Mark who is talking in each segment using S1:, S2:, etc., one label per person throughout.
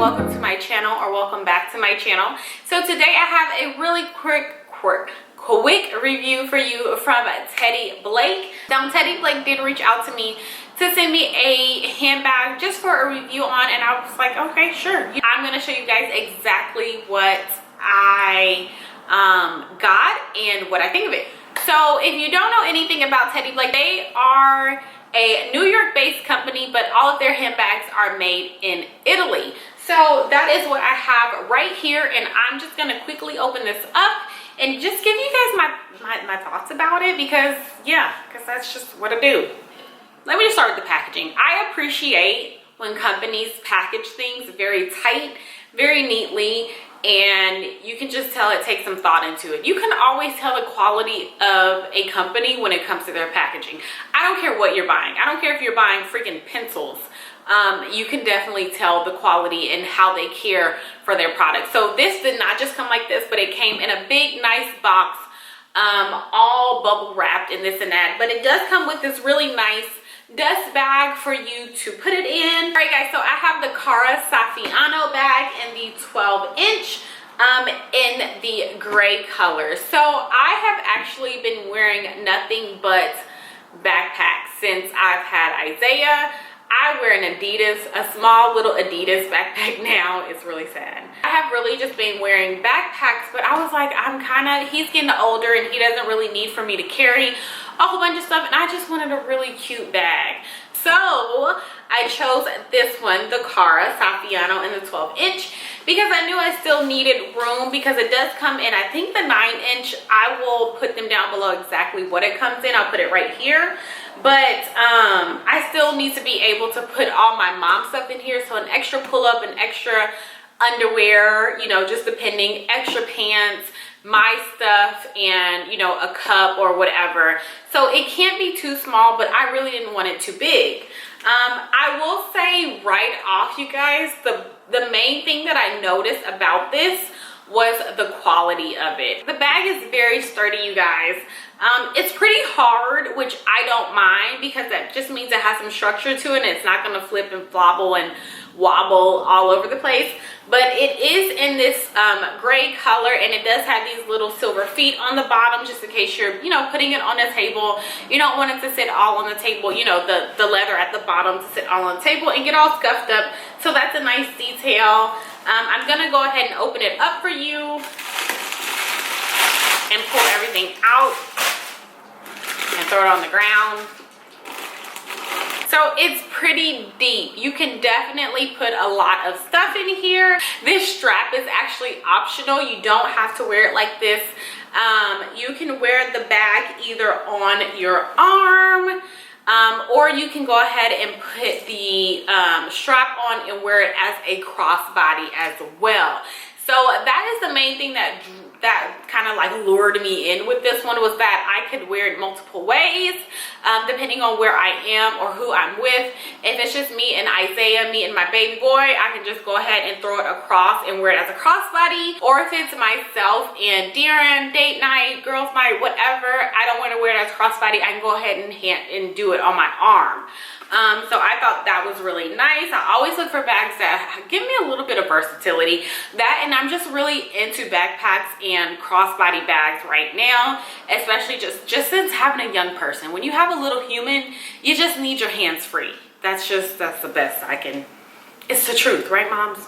S1: welcome to my channel, or welcome back to my channel. So today I have a really quick review for you from Teddy Blake. Now Teddy Blake did reach out to me to send me a handbag just for a review on, and I was like, okay, sure. I'm going to show you guys exactly what I got and what I think of it. So if you don't know anything about Teddy Blake, they are a New York based company, but all of their handbags are made in Italy. So that is what I have right here, and I'm just going to quickly open this up and just give you guys my thoughts about it, because that's just what I do. Let me just start with the packaging. I appreciate when companies package things very tight, very neatly, and you can just tell it takes some thought into it. You can always tell the quality of a company when it comes to their packaging. I don't care what you're buying. I don't care if you're buying freaking pencils. You can definitely tell the quality and how they care for their product. So this did not just come like this, but it came in a big, nice box, all bubble wrapped and this and that. But it does come with this really nice dust bag for you to put it in. All right guys, so I have the Saffiano bag in the 12-inch in the gray color. So I have actually been wearing nothing but backpacks since I've had Isaiah. I wear an Adidas, a small little Adidas backpack now. It's really sad. I have really just been wearing backpacks, but I was like, he's getting older and he doesn't really need for me to carry a whole bunch of stuff, and I just wanted a really cute bag. So I chose this one, the Saffiano in the 12-inch, because I knew I still needed room, because it does come in, I think, the 9-inch. I will put them down below exactly what it comes in. I'll put it right here. But I still need to be able to put all my mom stuff in here. So an extra pull-up, an extra underwear, you know, just depending, extra pants, my stuff, and, you know, a cup or whatever. So it can't be too small, but I really didn't want it too big. I will say right off, you guys, the main thing that I noticed about this was the quality of it. The bag is very sturdy, you guys. It's pretty hard, which I don't mind, because that just means it has some structure to it and it's not going to flip and flobble and wobble all over the place. But it is in this gray color, and it does have these little silver feet on the bottom, just in case you're, you know, putting it on a table. You don't want it to sit all on the table, you know, the leather at the bottom to sit all on the table and get all scuffed up. So that's a nice detail. I'm gonna go ahead and open it up for you and pull everything out and throw it on the ground. So it's pretty deep. You can definitely put a lot of stuff in here. This strap is actually optional. You don't have to wear it like this. You can wear the bag either on your arm, or you can go ahead and put the strap on and wear it as a crossbody as well. So that is the main thing that kind of like lured me in with this one, was that I could wear it multiple ways, depending on where I am or who I'm with. If it's just me and Isaiah, me and my baby boy, I can just go ahead and throw it across and wear it as a crossbody. Or if it's myself and Darren, date night, girls night, whatever, I don't want to wear it as a crossbody, I can go ahead and do it on my arm. So I thought that was really nice. I always look for bags that give me a little bit of versatility. That, and I'm just really into backpacks and crossbody bags right now, especially just since having a young person. When you have a little human, you just need your hands free. That's the best I can. It's the truth, right, moms?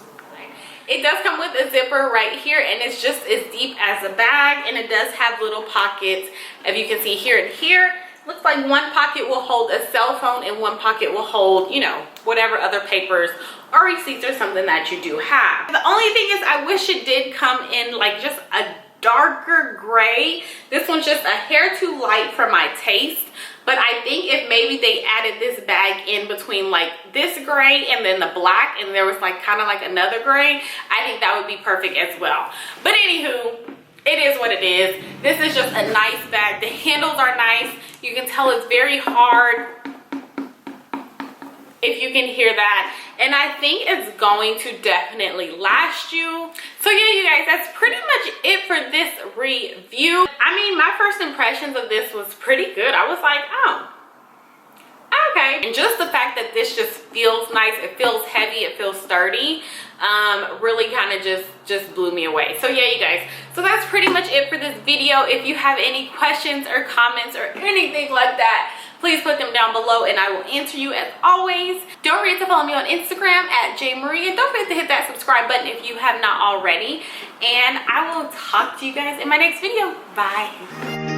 S1: It does come with a zipper right here, and it's just as deep as a bag, and it does have little pockets, if you can see here and here. Looks like one pocket will hold a cell phone and one pocket will hold, you know, whatever other papers or receipts or something that you do have. The only thing is, I wish it did come in like just a darker gray. This one's just a hair too light for my taste. But I think if maybe they added this bag in between like this gray and then the black, and there was like kind of like another gray, I think that would be perfect as well. But anywho, it is what it is. This is just a nice bag. The handles are nice. You can tell it's very hard, if you can hear that. And I think it's going to definitely last you. So yeah, you guys, that's pretty much it for this review. I mean, my first impressions of this was pretty good. I was like, oh, okay. And just the fact that this just feels nice, it feels heavy, it feels sturdy, really kind of just blew me away. So yeah, you guys, so that's pretty much it for this video. If you have any questions or comments or anything like that, please put them down below and I will answer you as always. Don't forget to follow me on Instagram at JMarie, and don't forget to hit that subscribe button if you have not already. And I will talk to you guys in my next video. Bye.